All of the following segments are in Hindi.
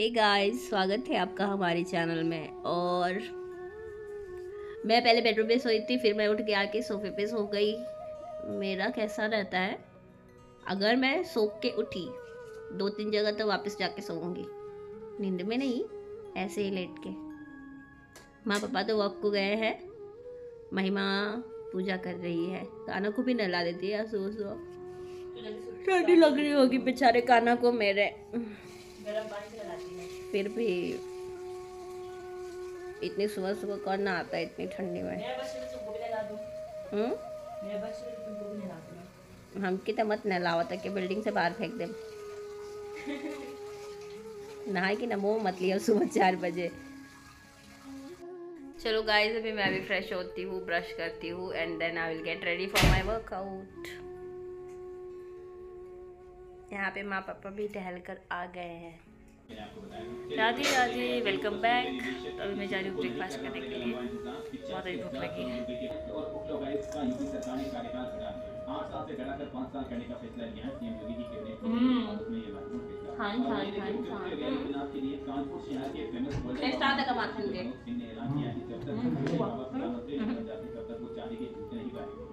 हे गाइस, स्वागत है आपका हमारे चैनल में। और मैं पहले बेडरूम में सोई थी, फिर मैं उठ के आके सोफे पे सो गई। मेरा कैसा रहता है, अगर मैं सो के उठी 2-3 जगह तो वापस जाके सोऊंगी, नींद में नहीं, ऐसे ही लेट के। माँ पापा तो वॉक को गए हैं, महिमा पूजा कर रही है, काना को भी नहला देती है। सो ठंडी लग रही होगी बेचारे काना को मेरे, गर्म पानी से नहलाती है। फिर भी इतनी सुबह सुबह कौन नहाता है इतनी ठंडी में। हम की तो मत नहलावा तक के बिल्डिंग से बाहर फेंक दे। नहाए कि नमो मत लिया सुबह 4 बजे। चलो गाइस, अभी मैं भी फ्रेश होती हूँ, ब्रश करती हूँ and then I will get ready for my workout. यहाँ पे माँ पापा भी टहल कर आ गए हैं। Radhe Radhe, welcome back. तो अभी मैं जा रही हूँ ब्रेकफास्ट करने के लिए, बहुत ही भूख लगी है।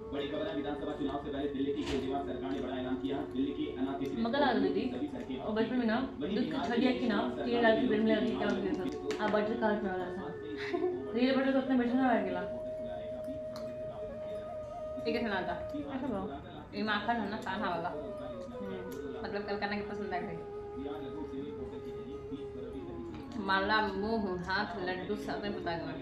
बड़ी खबर है, विधानसभा चुनाव से पहले दिल्ली की केजरीवाल सरकार ने बड़ा ऐलान किया। दिल्ली की अनाथित मगर आ दीदी और बचपन में ना दूध की थलिया की ना 3 लाख की बिल में आती क्या होती है। अब बटर कार्ड में वाला था रील बटर तो अपने बैठा ना बैठ गया। ठीक है सुनाता ऐसा बोलो, ये माखन है ना खाना वाला, मतलब कल करने की पसंद आ गई। माला मुंह हाथ लड्डू सब में बता गया।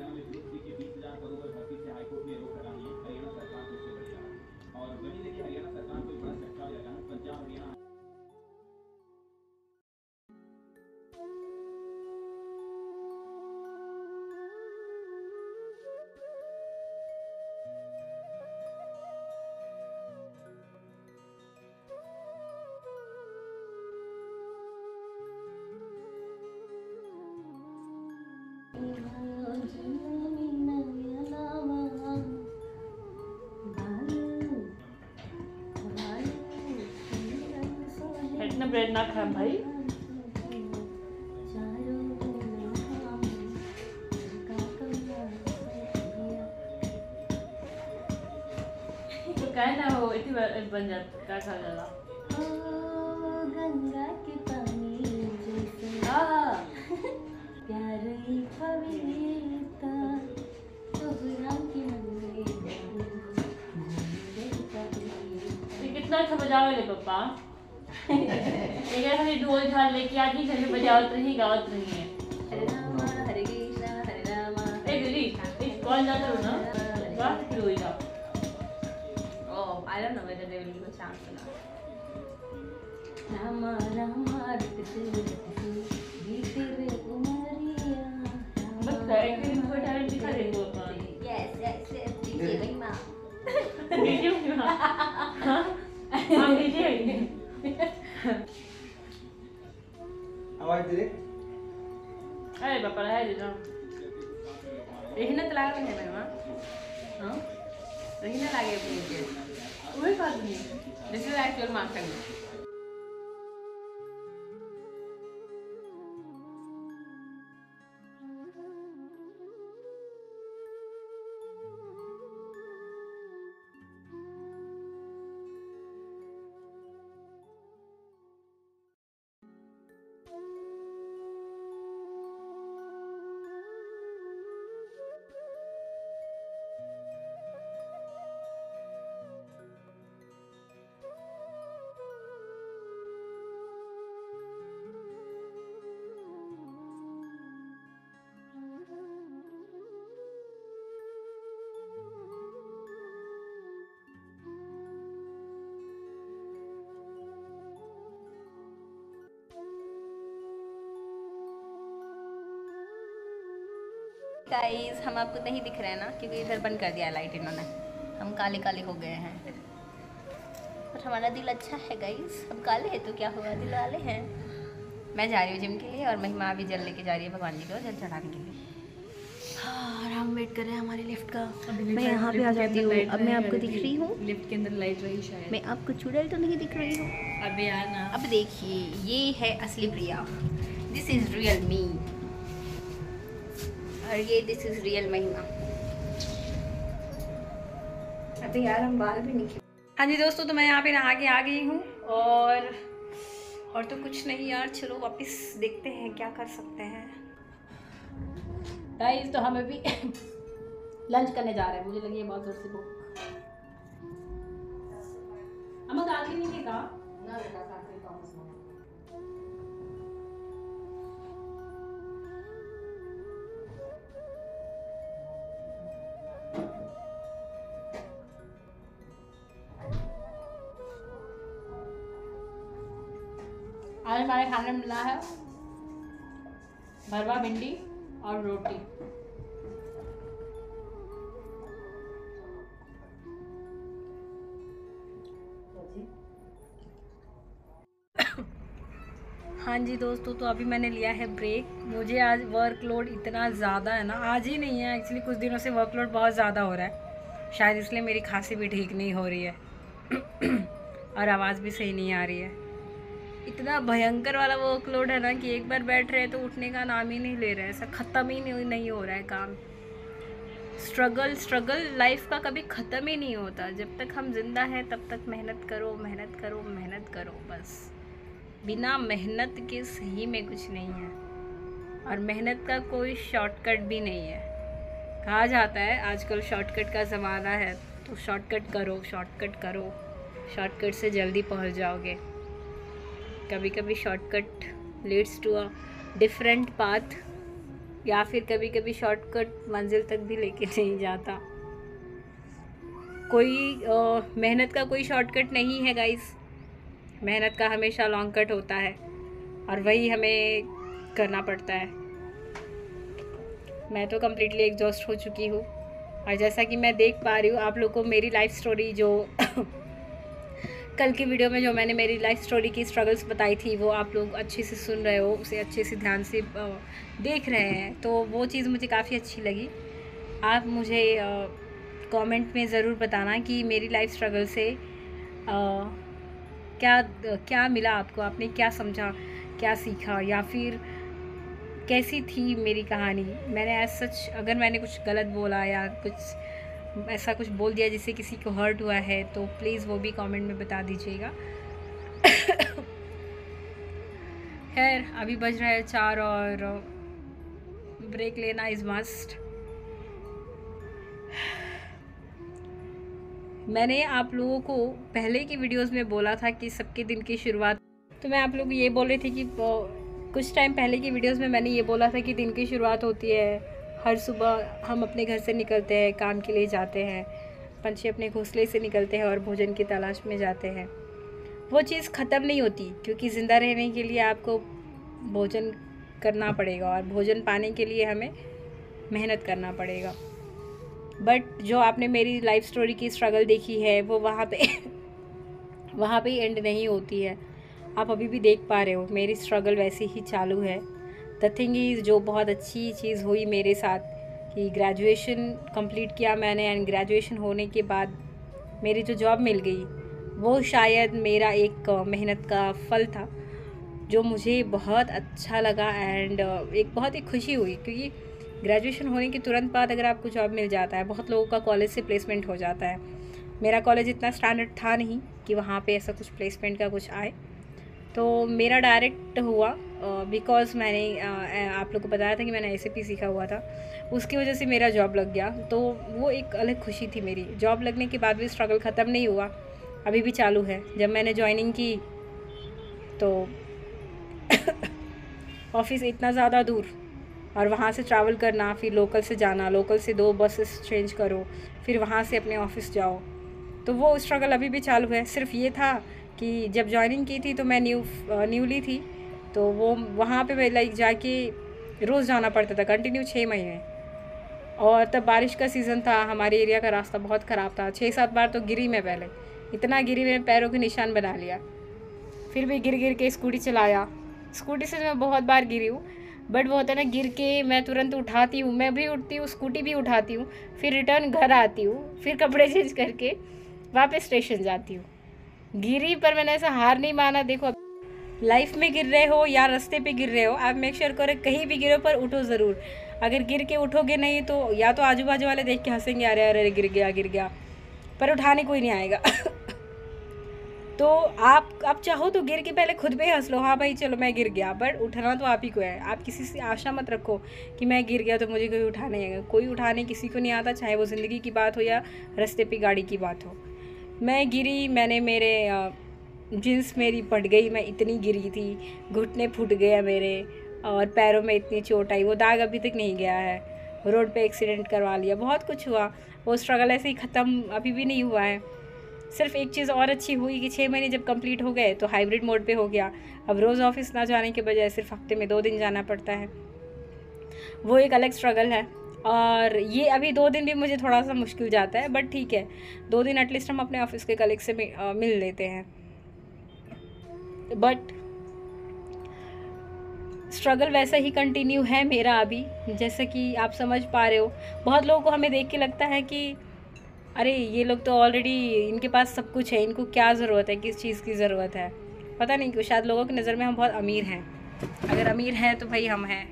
इतना ब्रेड ना खाए भाई। तो क्या ना हो इतनी बन जाता क्या खा जाला। गंगा के पानी जैसे प्यार ही पवित्रता तोहरा की मंदिर। कितना अच्छा बजावे ले पापा। एक ऐसा ढोल झाल लेके आती घर में बजावत रही गावत रही है। हरे रामा हरे कृष्णा हरे रामा। ए दीदी इस कॉल जाता हो ना बात क्यों हुई था। Oh I don't know whether they will go chance ना। रामा रामा रटते गीते रे उमरिया। बस एक दिन को टैलेंट दिखा दे वो अपन। यस यस यस दीदी महिमा। दीदी महिमा। हां दीदी आवाज दे रे। अरे पापा है दे ना। रहना तो लगा है ना। हां रहना लगे मुझे वही बात नहीं। This is actual Makhan. Guys हम आपको नहीं दिख रहे हैं ना, क्योंकि इधर बंद कर दिया है लाइट इन्होंने, हम काले काले हो गए हैं। पर हमारा दिल अच्छा है गाइस, हम काले हैं तो क्या हुआ, दिल वाले हैं। मैं जा रही हूँ जिम के लिए और महिमा भी जल लेके जा रही है भगवान जी को जल चढ़ाने के लिए। हाँ, और हम वेट कर रहे हैं हमारे लिफ्ट का। मैं यहाँ पे आ जाती हूँ। अब मैं आपको दिख रही हूँ लिफ्ट के अंदर लाइट रही शायद। मैं आपको चुड़ैल तो नहीं दिख रही हूँ। अबे यार ना। अब देखिए ये है असली प्रिया, दिस इज रियल मी और ये दिस इज रियल महिमा। अभी यार हम बाल भी नहीं खींच। हाँ जी दोस्तों, तो मैं यहाँ पे नहा के आ गई हूँ और तो कुछ नहीं यार, चलो वापस देखते हैं क्या कर सकते हैं। गाइस तो हम अभी लंच करने जा रहे हैं, मुझे लगी है बहुत जोर से भूख। हम आगे नहीं देखा ना बेटा, काफी कॉमर्स में आज हमारे खाने में मिला है भरवा भिंडी और रोटी। हाँ जी दोस्तों, तो अभी मैंने लिया है ब्रेक। मुझे आज वर्कलोड इतना ज़्यादा है ना, आज ही नहीं है एक्चुअली, कुछ दिनों से वर्कलोड बहुत ज़्यादा हो रहा है, शायद इसलिए मेरी खांसी भी ठीक नहीं हो रही है और आवाज़ भी सही नहीं आ रही है। इतना भयंकर वाला वर्कलोड है ना कि एक बार बैठ रहे हैं तो उठने का नाम ही नहीं ले रहे हैं, ऐसा ख़त्म ही नहीं हो रहा है काम। स्ट्रगल लाइफ का कभी ख़त्म ही नहीं होता। जब तक हम जिंदा हैं तब तक मेहनत करो मेहनत करो मेहनत करो, बस। बिना मेहनत के सही में कुछ नहीं है, और मेहनत का कोई शॉर्टकट भी नहीं है। कहा जाता है आजकल शॉर्टकट का ज़माना है, तो शॉर्टकट करो, शॉर्टकट करो, शॉर्टकट से जल्दी पहुंच जाओगे। कभी कभी shortcut leads to a different path, या फिर कभी कभी शॉर्टकट मंजिल तक भी लेके नहीं जाता। कोई मेहनत का कोई शॉर्टकट नहीं है गाइस, मेहनत का हमेशा लॉन्ग कट होता है और वही हमें करना पड़ता है। मैं तो कम्प्लीटली एग्जॉस्ट हो चुकी हूँ, और जैसा कि मैं देख पा रही हूँ आप लोगों को मेरी लाइफ स्टोरी, जो कल की वीडियो में जो मैंने मेरी लाइफ स्टोरी की स्ट्रगल्स बताई थी, वो आप लोग अच्छे से सुन रहे हो, उसे अच्छे से ध्यान से देख रहे हैं, तो वो चीज़ मुझे काफ़ी अच्छी लगी। आप मुझे कमेंट में ज़रूर बताना कि मेरी लाइफ स्ट्रगल से क्या मिला आपको, आपने क्या समझा, क्या सीखा, या फिर कैसी थी मेरी कहानी। मैंने एज सच अगर मैंने कुछ गलत बोला या कुछ ऐसा कुछ बोल दिया जिससे किसी को हर्ट हुआ है, तो प्लीज़ वो भी कमेंट में बता दीजिएगा। खैर अभी बज रहा है 4 और ब्रेक लेना इज़ मस्ट। मैंने आप लोगों को पहले की वीडियोस में बोला था कि सबके दिन की शुरुआत, तो मैं आप लोगों को ये बोल रही थी कि कुछ टाइम पहले की वीडियोस में मैंने ये बोला था कि दिन की शुरुआत होती है, हर सुबह हम अपने घर से निकलते हैं, काम के लिए जाते हैं, पंछी अपने घोंसले से निकलते हैं और भोजन की तलाश में जाते हैं। वो चीज़ ख़त्म नहीं होती, क्योंकि ज़िंदा रहने के लिए आपको भोजन करना पड़ेगा, और भोजन पाने के लिए हमें मेहनत करना पड़ेगा। बट जो आपने मेरी लाइफ स्टोरी की स्ट्रगल देखी है, वो वहाँ पे एंड नहीं होती है। आप अभी भी देख पा रहे हो मेरी स्ट्रगल वैसे ही चालू है। द थिंग इज़, जो बहुत अच्छी चीज़ हुई मेरे साथ कि ग्रेजुएशन कंप्लीट किया मैंने, एंड ग्रेजुएशन होने के बाद मेरी जो जॉब मिल गई, वो शायद मेरा एक मेहनत का फल था, जो मुझे बहुत अच्छा लगा। एंड एक बहुत ही खुशी हुई, क्योंकि ग्रेजुएशन होने के तुरंत बाद अगर आपको जॉब मिल जाता है, बहुत लोगों का कॉलेज से प्लेसमेंट हो जाता है। मेरा कॉलेज इतना स्टैंडर्ड था नहीं कि वहाँ पे ऐसा कुछ प्लेसमेंट का कुछ आए, तो मेरा डायरेक्ट हुआ बिकॉज़ मैंने आप लोग को बताया था कि मैंने SAP सीखा हुआ था, उसकी वजह से मेरा जॉब लग गया। तो वो एक अलग खुशी थी मेरी। जॉब लगने के बाद भी स्ट्रगल ख़त्म नहीं हुआ, अभी भी चालू है। जब मैंने ज्वाइनिंग की तो ऑफिस इतना ज़्यादा दूर, और वहाँ से ट्रैवल करना, फिर लोकल से जाना, लोकल से 2 बसेस चेंज करो, फिर वहाँ से अपने ऑफिस जाओ, तो वो स्ट्रगल अभी भी चालू है। सिर्फ ये था कि जब ज्वाइनिंग की थी तो मैं न्यूली थी, तो वो वहाँ पे मैं लाइक जाके रोज़ जाना पड़ता था कंटिन्यू 6 महीने, और तब बारिश का सीज़न था, हमारे एरिया का रास्ता बहुत ख़राब था। 6-7 बार तो गिरी मैं, पहले इतना गिरी मैंने पैरों के निशान बना लिया, फिर भी गिर के स्कूटी चलाया। स्कूटी से मैं बहुत बार गिरी हूँ, बट वो होता है ना, गिर के मैं तुरंत उठाती हूँ, मैं भी उठती हूँ, स्कूटी भी उठाती हूँ, फिर रिटर्न घर आती हूँ, फिर कपड़े चेंज करके वापस स्टेशन जाती हूँ। गिरी पर मैंने ऐसा हार नहीं माना। देखो लाइफ में गिर रहे हो या रास्ते पे गिर रहे हो, आप मेक श्योर करो कहीं भी गिरो पर उठो ज़रूर। अगर गिर के उठोगे नहीं तो या तो आजू बाजू वाले देख के हंसेंगे, अरे अरे गिर गया, पर उठाने कोई नहीं आएगा। तो आप चाहो तो गिर के पहले खुद पे हंस लो, हाँ भाई चलो मैं गिर गया, बट उठना तो आप ही को है। आप किसी से आशा मत रखो कि मैं गिर गया तो मुझे कोई उठाने आएगा। कोई उठाने किसी को नहीं आता, चाहे वो ज़िंदगी की बात हो या रास्ते पे गाड़ी की बात हो। मैं गिरी, मैंने मेरे जीन्स मेरी फट गई, मैं इतनी गिरी थी, घुटने फूट गया मेरे, और पैरों में इतनी चोट आई, वो दाग अभी तक नहीं गया है। रोड पे एक्सीडेंट करवा लिया, बहुत कुछ हुआ। वो स्ट्रगल ऐसे ही ख़त्म अभी भी नहीं हुआ है। सिर्फ एक चीज़ और अच्छी हुई कि 6 महीने जब कंप्लीट हो गए तो हाइब्रिड मोड पे हो गया। अब रोज़ ऑफिस ना जाने के बजाय सिर्फ हफ्ते में 2 दिन जाना पड़ता है। वो एक अलग स्ट्रगल है, और ये अभी 2 दिन भी मुझे थोड़ा सा मुश्किल जाता है, बट ठीक है, 2 दिन एटलीस्ट हम अपने ऑफिस के कलीग से मिल लेते हैं। बट स्ट्रगल वैसा ही कंटिन्यू है मेरा अभी, जैसे कि आप समझ पा रहे हो। बहुत लोगों को हमें देख के लगता है कि अरे ये लोग तो ऑलरेडी, इनके पास सब कुछ है, इनको क्या ज़रूरत है, किस चीज़ की ज़रूरत है। पता नहीं क्यों, शायद लोगों की नज़र में हम बहुत अमीर हैं। अगर अमीर हैं तो भाई हम हैं।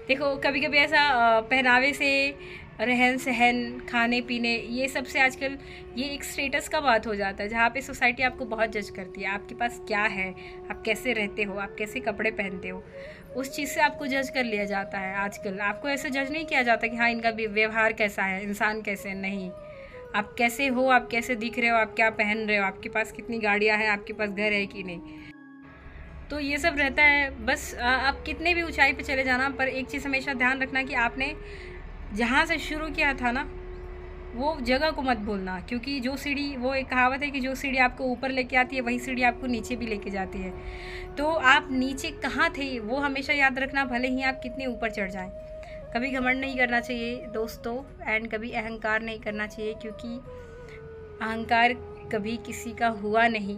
देखो कभी कभी ऐसा पहनावे से, रहन सहन, खाने पीने, ये सब से आजकल ये एक स्टेटस का बात हो जाता है, जहाँ पे सोसाइटी आपको बहुत जज करती है। आपके पास क्या है, आप कैसे रहते हो, आप कैसे कपड़े पहनते हो, उस चीज़ से आपको जज कर लिया जाता है। आजकल आपको ऐसे जज नहीं किया जाता कि हाँ इनका व्यवहार कैसा है, इंसान कैसे, नहीं, आप कैसे हो, आप कैसे दिख रहे हो, आप क्या पहन रहे हो, आपके पास कितनी गाड़ियाँ हैं, आपके पास घर है कि नहीं। तो ये सब रहता है। बस आप कितने भी ऊंचाई पे चले जाना, पर एक चीज़ हमेशा ध्यान रखना कि आपने जहाँ से शुरू किया था ना, वो जगह को मत भूलना, क्योंकि जो सीढ़ी, वो एक कहावत है कि जो सीढ़ी आपको ऊपर लेके आती है वही सीढ़ी आपको नीचे भी लेके जाती है। तो आप नीचे कहाँ थे वो हमेशा याद रखना, भले ही आप कितने ऊपर चढ़ जाएं। कभी घमंड नहीं करना चाहिए दोस्तों, एंड कभी अहंकार नहीं करना चाहिए, क्योंकि अहंकार कभी किसी का हुआ नहीं।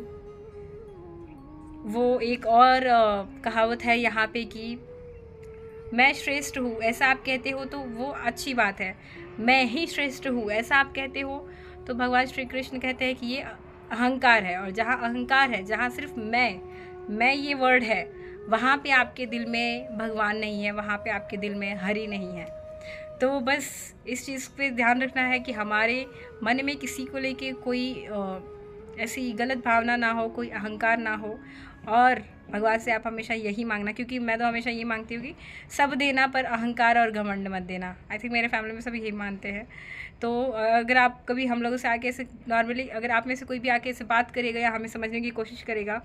वो एक और कहावत है यहाँ पे कि मैं श्रेष्ठ हूँ, ऐसा आप कहते हो तो वो अच्छी बात है। मैं ही श्रेष्ठ हूँ ऐसा आप कहते हो तो भगवान श्री कृष्ण कहते हैं कि ये अहंकार है। और जहाँ अहंकार है, जहाँ सिर्फ मैं ये वर्ड है, वहाँ पे आपके दिल में भगवान नहीं है, वहाँ पे आपके दिल में हरि नहीं है। तो बस इस चीज़ पे ध्यान रखना है कि हमारे मन में किसी को लेके कोई ऐसी गलत भावना ना हो, कोई अहंकार ना हो। और भगवान से आप हमेशा यही मांगना, क्योंकि मैं तो हमेशा ये मांगती हूँ कि सब देना पर अहंकार और घमंड मत देना। आई थिंक मेरे फैमिली में सब यही मानते हैं। तो अगर आप कभी हम लोगों से आके ऐसे नॉर्मली, अगर आप में से कोई भी आके ऐसे बात करेगा या हमें समझने की कोशिश करेगा,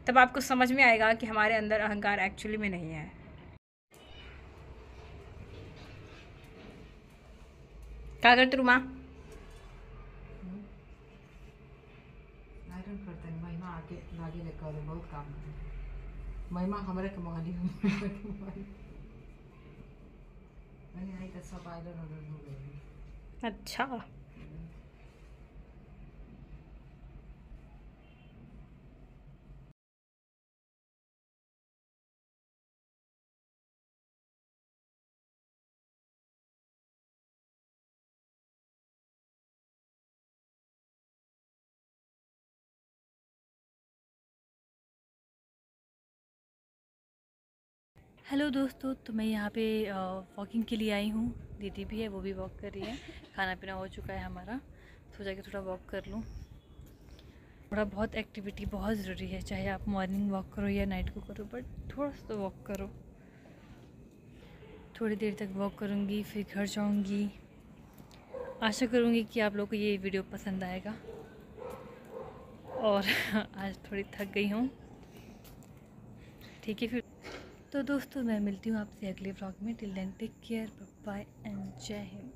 तब आपको समझ में आएगा कि हमारे अंदर अहंकार एक्चुअली में नहीं है। क्या करते रुमा? महिमा आके लागे लेकर बहुत काम करे। महिमा हमारे के मोहाली आई तो सब आइलर हो गए। अच्छा, हेलो दोस्तों, तो मैं यहाँ पे वॉकिंग के लिए आई हूँ। दीदी भी है, वो भी वॉक कर रही है। खाना पीना हो चुका है हमारा, सोचा कि थोड़ा वॉक कर लूँ। थोड़ा बहुत एक्टिविटी बहुत ज़रूरी है, चाहे आप मॉर्निंग वॉक करो या नाइट को करो, बट थोड़ा सा तो वॉक करो। थोड़ी देर तक वॉक करूँगी, फिर घर जाऊँगी। आशा करूँगी कि आप लोगों को ये वीडियो पसंद आएगा। और आज थोड़ी थक गई हूँ, ठीक है। फिर तो दोस्तों मैं मिलती हूँ आपसे अगले व्लॉग में। Till then take care, bye and जय हिंद।